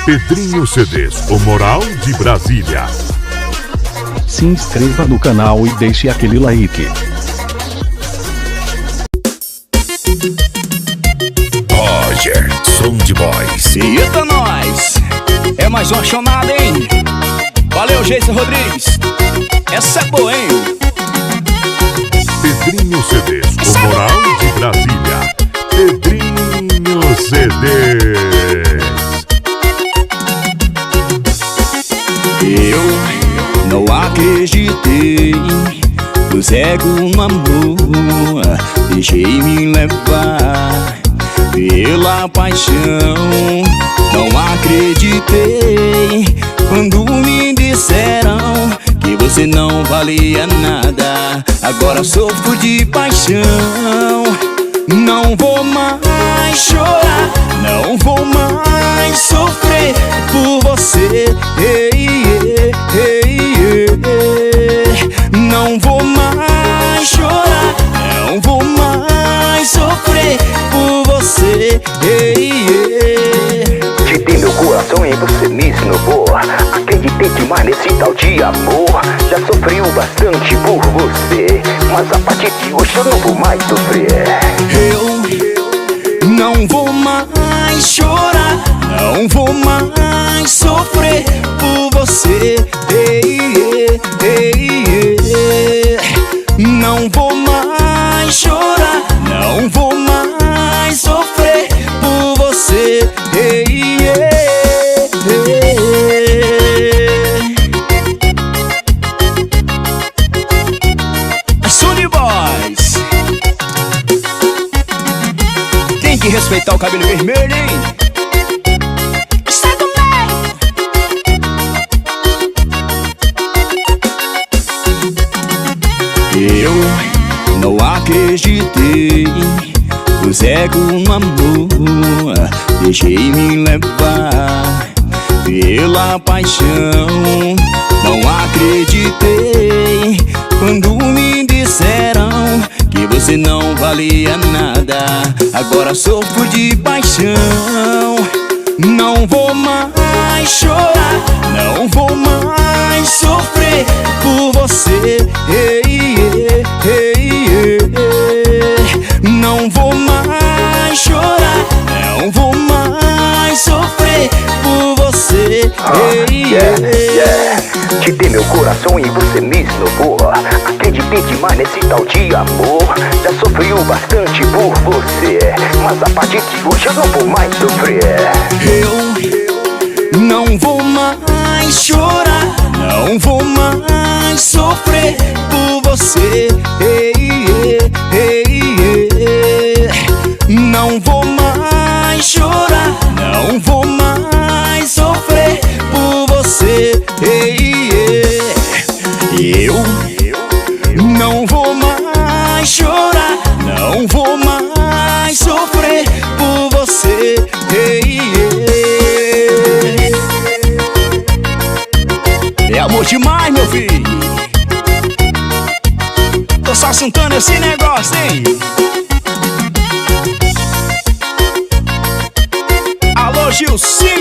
Pedrinho CDs, o moral de Brasília. Se inscreva no canal e deixe aquele like. Roger, som de voz. Eita nós, é mais uma chamada, hein? Valeu, Geison Rodrigues. Essa é boa, hein? Pedrinho CDs, o moral de Brasília. Pedrinho CDs. Eu não acreditei no cego no amor. Deixei-me levar pela paixão. Não acreditei quando me disseram que você não valia nada. Agora sofro de paixão. Não vou mais chorar, não vou mais sofrer por você. Não vou mais chorar, não vou mais sofrer por você. Te dei meu coração e você me ensinou. Acreditei demais nesse tal de amor. Já sofri o bastante por você, mas a partir de hoje eu não vou mais sofrer. Eu não vou mais chorar, não vou mais sofrer por você. Não vou mais chorar, não vou mais sofrer por você. Sunny Boys, tem que respeitar o cabelo vermelho, hein? Eu não acreditei no cego no amor. Deixei-me levar pela paixão. Não acreditei quando me disseram que você não valia nada. Agora sofro de paixão. Não vou mais chorar, não vou mais sofrer por você. Não vou mais chorar, não vou mais sofrer por você. Te dei meu coração e você me ensinou. Acreditei demais nesse tal de amor. Já sofri o bastante por você, mas a partir de hoje eu não vou mais sofrer. Eu não vou mais chorar, não vou mais sofrer por você. Não vou mais chorar, não vou mais sofrer por você. Eu não vou mais chorar, não vou mais sofrer por você. É amor demais, meu filho. Tô só sentando esse negócio, hein? Alô, Gilcinho.